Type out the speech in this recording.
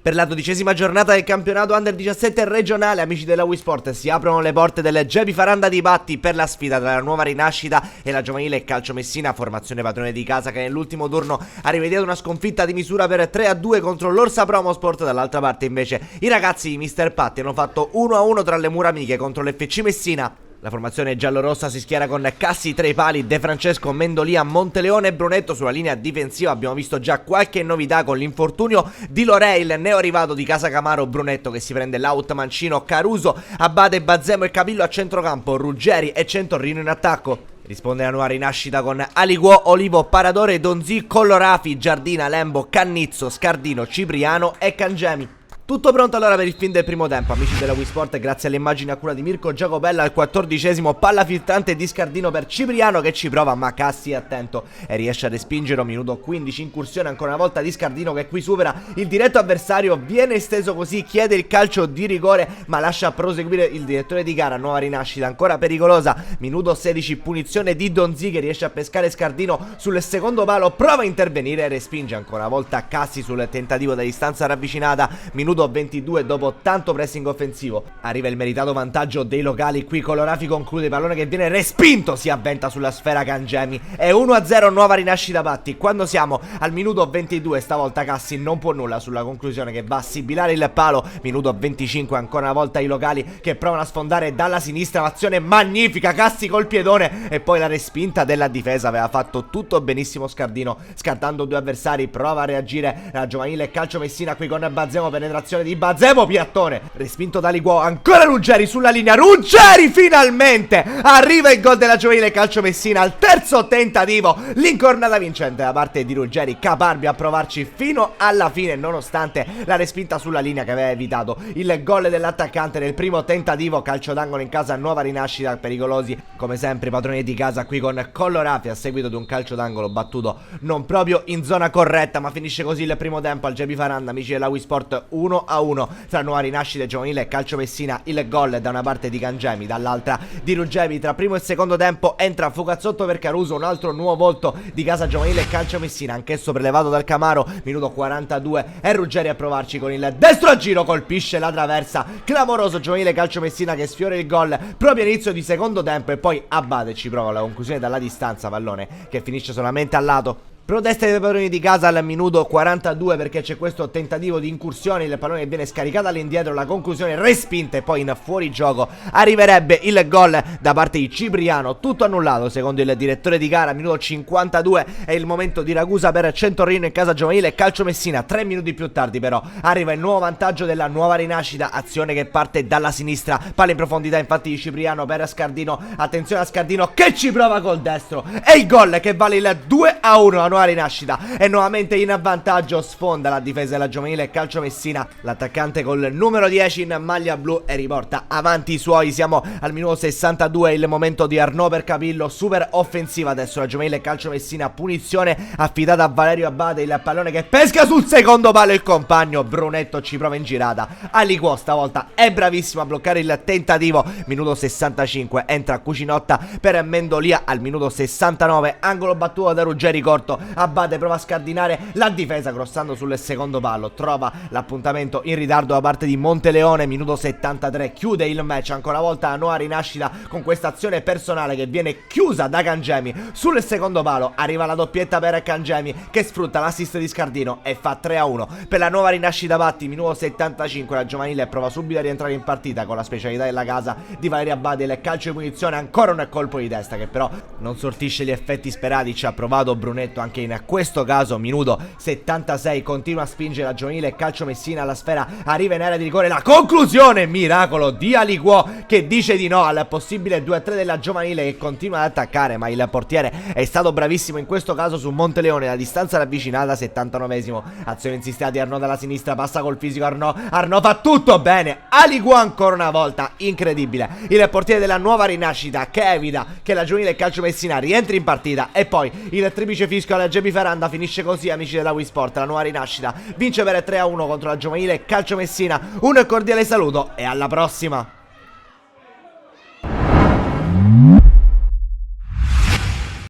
Per la 12ª giornata del campionato Under 17 regionale, amici della Wii Sport, si aprono le porte del Gebi Faranda di Batti per la sfida tra la Nuova Rinascita e la giovanile Calcio Messina, formazione padrone di casa che nell'ultimo turno ha rivedito una sconfitta di misura per 3-2 contro l'Orsa Promosport. Dall'altra parte invece i ragazzi di Mr. Patti hanno fatto 1-1 tra le mura amiche contro l'FC Messina. La formazione giallorossa si schiera con Cassi tra i pali, De Francesco, Mendolia, Monteleone e Brunetto sulla linea difensiva. Abbiamo visto già qualche novità con l'infortunio di Lorei, il neo arrivato di Casa Camaro. Brunetto che si prende l'out, Mancino, Caruso, Abate, Bazzemo e Capillo a centrocampo, Ruggeri e Centorrino in attacco. Risponde la Nuova Rinascita con Aliguò, Olivo, Paradore, Donzì, Collorafi, Giardina, Lembo, Cannizzo, Scardino, Cipriano e Cangemi. Tutto pronto allora per il fin del primo tempo, amici della Wii Sport, grazie alle immagini a cura di Mirko Giacobella al 14esimo, palla filtrante di Scardino per Cipriano che ci prova, ma Cassi è attento e riesce a respingere. Minuto 15, incursione ancora una volta di Scardino che qui supera il diretto avversario, viene esteso così, chiede il calcio di rigore ma lascia proseguire il direttore di gara. Nuova Rinascita ancora pericolosa, minuto 16, punizione di Donzì che riesce a pescare Scardino sul secondo palo, prova a intervenire e respinge ancora una volta Cassi sul tentativo da distanza ravvicinata. Minuto 22, dopo tanto pressing offensivo arriva il meritato vantaggio dei locali. Qui Collorafi conclude, il pallone che viene respinto, si avventa sulla sfera Cangemi e 1-0 Nuova Rinascita Patti. Quando siamo al minuto 22 stavolta Cassi non può nulla sulla conclusione che va a sibilare il palo. Minuto 25, ancora una volta i locali che provano a sfondare dalla sinistra, un'azione magnifica, Cassi col piedone e poi la respinta della difesa. Aveva fatto tutto benissimo Scardino, scartando due avversari, prova a reagire la giovanile Calcio Messina qui con Bazzemo, penetrazione di Bazzemo, piattone respinto da Liguò, ancora Ruggeri sulla linea, Ruggeri finalmente arriva il gol della giovanile Calcio Messina al terzo tentativo, l'incornata vincente da parte di Ruggeri, caparbio a provarci fino alla fine nonostante la respinta sulla linea che aveva evitato il gol dell'attaccante nel primo tentativo. Calcio d'angolo in casa Nuova Rinascita, pericolosi come sempre i padroni di casa qui con Collorafi a seguito di un calcio d'angolo battuto non proprio in zona corretta, ma finisce così il primo tempo al Gebi Faranda, amici della Wii Sport, 1-1 tra Nuova Rinascita e giovanile e Calcio Messina. Il gol da una parte di Cangemi, dall'altra di Ruggeri. Tra primo e secondo tempo entra Fucazzotto per Caruso, un altro nuovo volto di casa giovanile e Calcio Messina, anch'esso prelevato dal Camaro. Minuto 42 e Ruggeri a provarci con il destro a giro, colpisce la traversa, clamoroso giovanile Calcio Messina che sfiora il gol proprio all'inizio di secondo tempo e poi Abate ci prova la conclusione dalla distanza, pallone che finisce solamente al lato. Proteste dei padroni di casa al minuto 42 perché c'è questo tentativo di incursione, il pallone viene scaricato all'indietro, la conclusione respinta e poi in fuorigioco arriverebbe il gol da parte di Cipriano, tutto annullato secondo il direttore di gara. Minuto 52 è il momento di Ragusa per Centorrino in casa giovanile e Calcio Messina. 3 minuti più tardi però arriva il nuovo vantaggio della Nuova Rinascita, azione che parte dalla sinistra, palla in profondità infatti di Cipriano per Scardino, attenzione a Scardino che ci prova col destro e il gol che vale il 2-1. La Nuova Rinascita è nuovamente in vantaggio, sfonda la difesa della giovanile Calcio Messina, l'attaccante col numero 10 in maglia blu e riporta avanti i suoi. Siamo al minuto 62, il momento di Arnaud per Capillo, super offensiva adesso la giovanile Calcio Messina, punizione affidata a Valerio Abate, il pallone che pesca sul secondo palo il compagno Brunetto ci prova in girata, Aliguò stavolta è bravissimo a bloccare il tentativo. Minuto 65 entra Cucinotta per Mendolia al minuto 69, angolo battuto da Ruggeri corto, Abate prova a scardinare la difesa crossando sul secondo palo, trova l'appuntamento in ritardo da parte di Monteleone. Minuto 73 chiude il match ancora una volta la Nuova Rinascita con questa azione personale che viene chiusa da Cangemi sul secondo palo. Arriva la doppietta per Cangemi che sfrutta l'assist di Scardino e fa 3-1 per la Nuova Rinascita Patti. Minuto 75 la giovanile prova subito a rientrare in partita con la specialità della casa di Valerio Abate, il calcio di punizione, ancora un colpo di testa che però non sortisce gli effetti sperati. Ci ha provato Brunetto anche in questo caso. Minuto 76 continua a spingere la giovanile Calcio Messina, la sfera arriva in area di rigore, la conclusione miracolo di Aliguò che dice di no al possibile 2-3 della giovanile che continua ad attaccare, ma il portiere è stato bravissimo in questo caso su Monteleone, la distanza ravvicinata. 79esimo, azione insistita di Arnaud dalla sinistra, passa col fisico Arnaud fa tutto bene, Aliguò ancora una volta, incredibile il portiere della Nuova Rinascita che evita che la giovanile Calcio Messina rientri in partita e poi il triplice fischio alla Gebi Faranda. Finisce così, amici della Wii Sport, la Nuova Rinascita vince per 3-1 contro la giovanile Calcio Messina. Un cordiale saluto e alla prossima!